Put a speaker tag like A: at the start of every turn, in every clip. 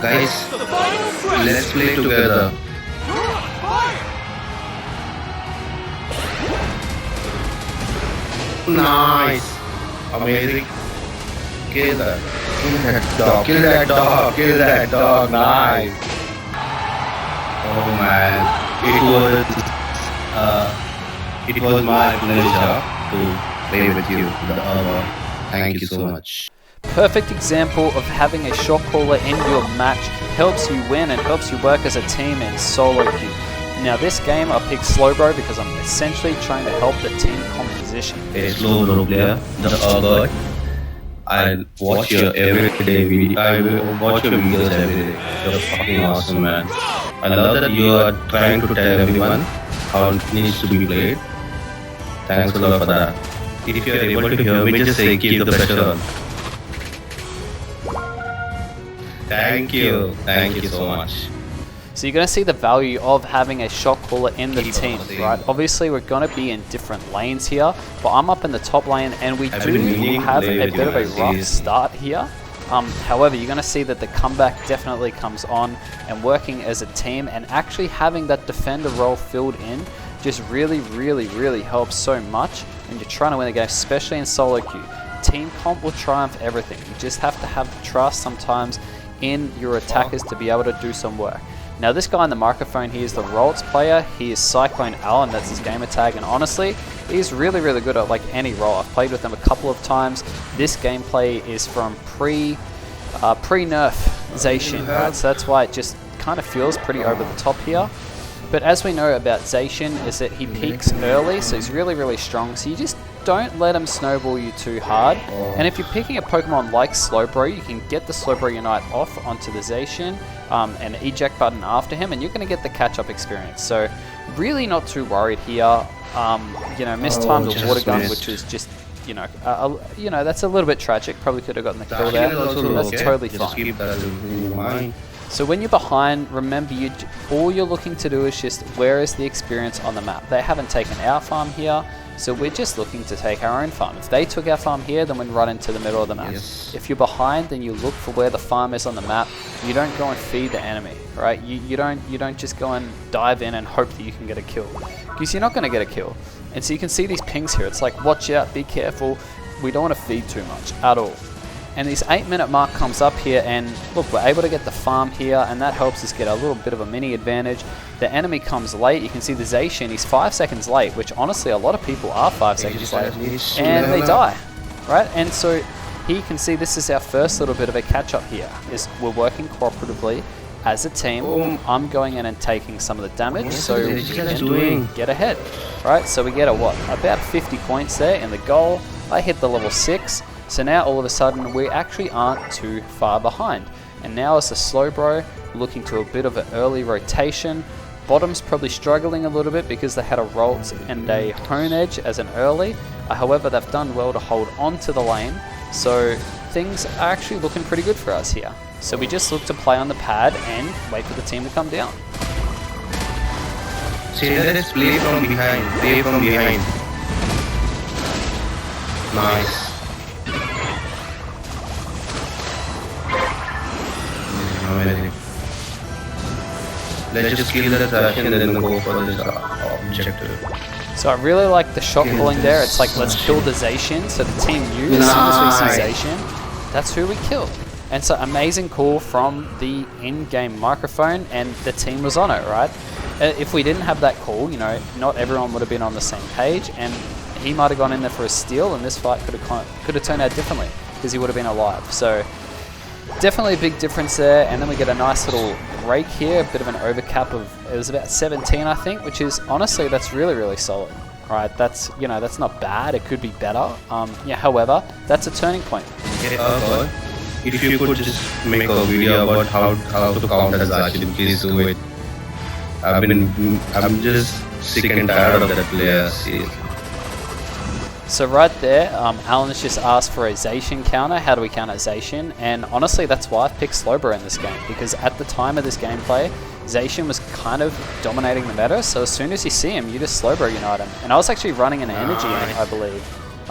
A: Guys, let's play together. Nice. Amazing. Kill that. Kill that dog. Kill that dog. Kill that dog. Nice. Oh man. It was my pleasure to play with you. Thank you so much.
B: Perfect example of having a shot caller in your match helps you win and helps you work as a team in solo queue. Now this game I picked Slowbro because I'm essentially trying to help the team composition.
A: A Slowbro player, the guy. I watch your everyday video. I watch your videos every day. You're fucking awesome, man. I love that you are trying to tell everyone how it needs to be played. Thanks a lot for that. If you're able to hear me, just say keep the pressure on. Thank you so much.
B: So you're going to see the value of having a shot caller in the team, right? Obviously we're going to be in different lanes here, but I'm up in the top lane and we do have a bit of a rough start here. However, you're going to see that the comeback definitely comes on, and working as a team and actually having that defender role filled in just really helps so much when you're trying to win a game, especially in solo queue. Team comp will triumph everything. You just have to have the trust sometimes in your attackers to be able to do some work. Now this guy on the microphone, he is the Roltz player. He is Cyclone Alan, that's his gamer tag, and honestly, he's really good at like any role. I've played with him a couple of times. This gameplay is from pre-nerf Zacian, right? So that's why it just kind of feels pretty over the top here. But as we know about Zacian is that he peaks early, so he's really strong. So you just don't let him snowball you too hard. And if you're picking a Pokemon like Slowbro, you can get the Slowbro Unite off onto the Zacian and eject button after him, and you're going to get the catch-up experience. So really not too worried here. Mistimed the water gun, which is just, that's a little bit tragic. Probably could have gotten the kill there. That's totally fine. So when you're behind, remember all you're looking to do is just where is the experience on the map. They haven't taken our farm here, so we're just looking to take our own farm. If they took our farm here, then we'd run into the middle of the map. Yes. If you're behind, then you look for where the farm is on the map. You don't go and feed the enemy, right? You don't just go and dive in and hope that you can get a kill, because you're not going to get a kill. And so you can see these pings here. It's like, watch out, be careful. We don't want to feed too much at all. And this 8-minute mark comes up here, and look, we're able to get the farm here, and that helps us get a little bit of a mini advantage. The enemy comes late. You can see the Zacian, he's 5 seconds late, which honestly a lot of people are 5 seconds late, and they die, right? And so here you can see this is our first little bit of a catch-up here, is we're working cooperatively as a team. I'm going in and taking some of the damage, so we can get ahead, right? So we get about 50 points there in the goal. I hit the level 6. So now all of a sudden we actually aren't too far behind. And now as the Slowbro looking to a bit of an early rotation. Bottom's probably struggling a little bit because they had a Roltz and a Hone Edge as an early. However, they've done well to hold on to the lane. So things are actually looking pretty good for us here. So we just look to play on the pad and wait for the team to come down.
A: See, let's play from behind. Play from behind. Nice. Let's just kill the trash and then go for this objective.
B: So I really like the shot calling there. It's like, let's kill the Zacian. So the team knew as soon as we see Zacian, that's who we killed. And so amazing call from the in-game microphone, and the team was on it, right? If we didn't have that call, not everyone would have been on the same page, and he might have gone in there for a steal, and this fight could have turned out differently because he would have been alive. So definitely a big difference there. And then we get a nice little break here, a bit of an overcap of, it was about 17 I think, which is honestly, that's really solid, right? That's that's not bad. It could be better. However, that's a turning point.
A: If you could just make a video about how to counter Zacian, please do it. I'm just sick and tired of that player.
B: So right there, Alan's just asked for a Zacian counter. How do we counter Zacian? And honestly, that's why I've picked Slowbro in this game, because at the time of this gameplay, Zacian was kind of dominating the meta. So as soon as you see him, you just Slowbro Unite him. And I was actually running an energy amp, I believe.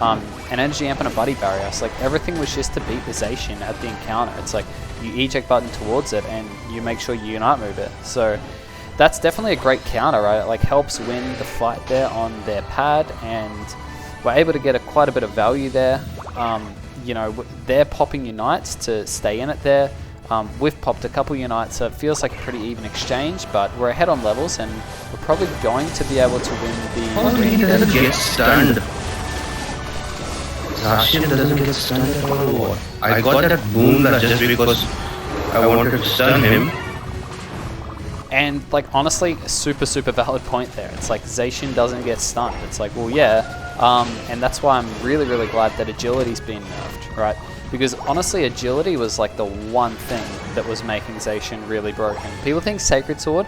B: An energy amp and a buddy barrier. So like everything was just to beat the Zacian at the encounter. It's like you eject button towards it and you make sure you unite move it. So that's definitely a great counter, right? It like helps win the fight there on their pad, and we're able to get quite a bit of value there. You know, they're popping unites to stay in it there. We've popped a couple unites, so it feels like a pretty even exchange, but we're ahead on levels, and we're probably going to be able to win the...
A: He doesn't get stunned. Zacian doesn't get stunned at all. I got that boom just because I wanted to stun him.
B: And like honestly, a super valid point there. It's like Zacian doesn't get stunned. It's like, well, yeah, and that's why I'm really glad that agility's been nerfed, right? Because honestly, agility was like the one thing that was making Zacian really broken. People think Sacred Sword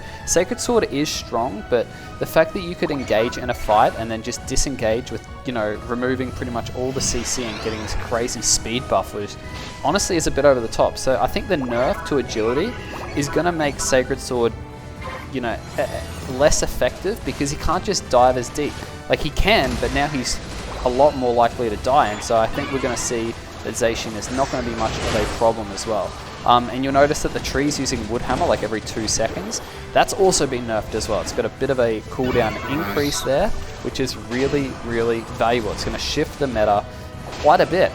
B: is strong, but the fact that you could engage in a fight and then just disengage with, you know, removing pretty much all the CC and getting this crazy speed buff was honestly is a bit over the top. So I think the nerf to agility is going to make Sacred Sword, you know, less effective, because he can't just dive as deep. Like he can, but now he's a lot more likely to die, and so I think we're going to see that Zacian is not going to be much of a problem as well. And you'll notice that the tree's using Woodhammer like every 2 seconds. That's also been nerfed as well. It's got a bit of a cooldown increase there, which is really valuable. It's going to shift the meta quite a bit.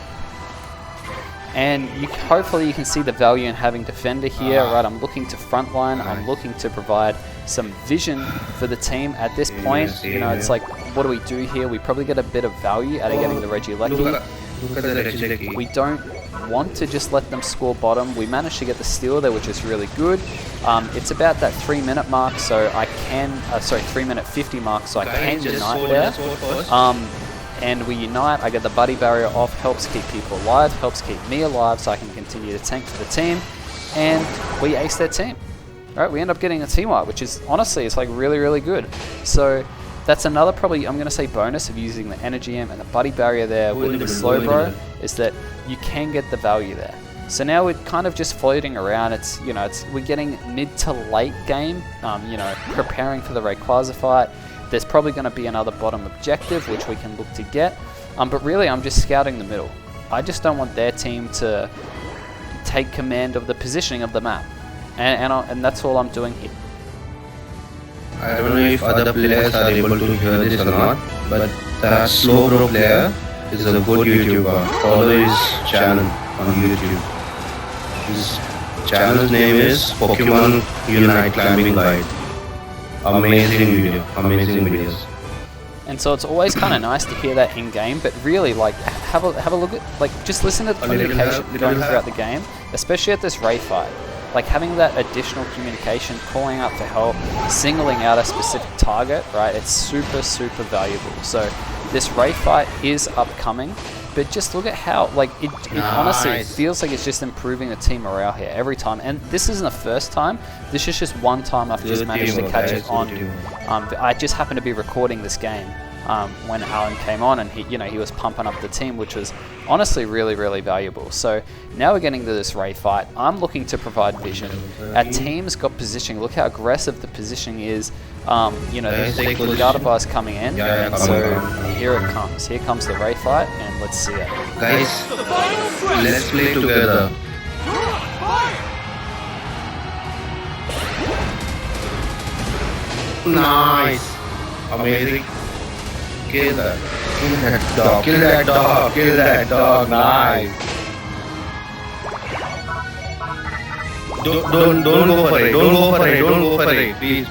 B: And hopefully you can see the value in having Defender here, right? I'm looking to frontline. I'm looking to provide some vision for the team at this point. You know, it's like, what do we do here? We probably get a bit of value out of getting the Regieleki. We don't want to just let them score bottom. We managed to get the steal there, which is really good. It's about that 3-minute mark, so I can, 3-minute 50 mark, so I can unite there. And we unite, I get the buddy barrier off, helps keep people alive, helps keep me alive so I can continue to tank for the team, and we ace their team. Right, we end up getting a team wipe, which is honestly, it's like really good. So that's another probably, I'm going to say, bonus of using the Energy Amp and the buddy barrier there with the slow bro, is that you can get the value there. So now we're kind of just floating around. It's, you know, we're getting mid to late game, you know, preparing for the Rayquaza fight. There's probably going to be another bottom objective, which we can look to get. But really, I'm just scouting the middle. I just don't want their team to take command of the positioning of the map. And that's all I'm doing here.
A: I don't know if other players are able to hear this or not, but that Slow Bro player is a good YouTuber. Follow his channel on YouTube. His channel's name is Pokemon Unite Climbing Guide. Amazing video, amazing videos.
B: And so it's always kind of nice to hear that in game, but really, like, have a look at, like, just listen to the communication going throughout the game, especially at this Ray fight. Like, having that additional communication, calling out for help, singling out a specific target, right? It's super valuable. So this Ray fight is upcoming, but just look at how, like, it honestly, it feels like it's just improving the team morale here every time. And this isn't the first time. This is just one time I've just managed to catch it on. I just happened to be recording this game when Alan came on, and he was pumping up the team, which was honestly really valuable. So now we're getting to this Ray fight. I'm looking to provide vision. Our team's got positioning. Look how aggressive the positioning is. You know, the Gardevoir coming in, so here it comes. Here comes the Ray fight, and let's see it.
A: Guys, let's play together. Nice! Amazing. Kill that. Kill that dog. Nice. Don't go for it. Don't go for it. Please.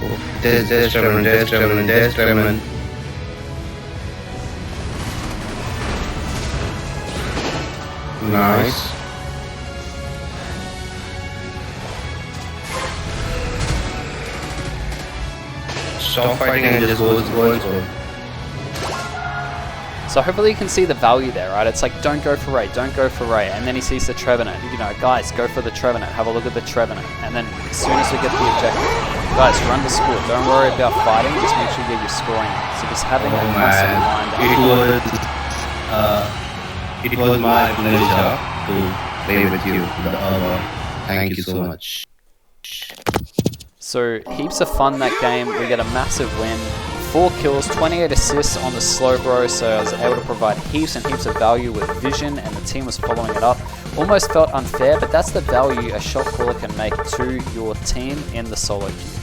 A: Oh, there's Tremon. Nice. Stop fighting and just go.
B: So hopefully you can see the value there, right? It's like, don't go for Ray. And then he sees the Trevenant. You know, guys, go for the Trevenant. Have a look at the Trevenant. And then as soon as we get the objective, guys, run to score. Don't worry about fighting. Just make sure you get your scoring. So just having that constant reminder.
A: It was my pleasure to play with you. Thank you so much.
B: So heaps of fun that game. We get a massive win. 4 kills, 28 assists on the Slowbro, so I was able to provide heaps and heaps of value with vision, and the team was following it up. Almost felt unfair, but that's the value a shot caller can make to your team in the solo queue.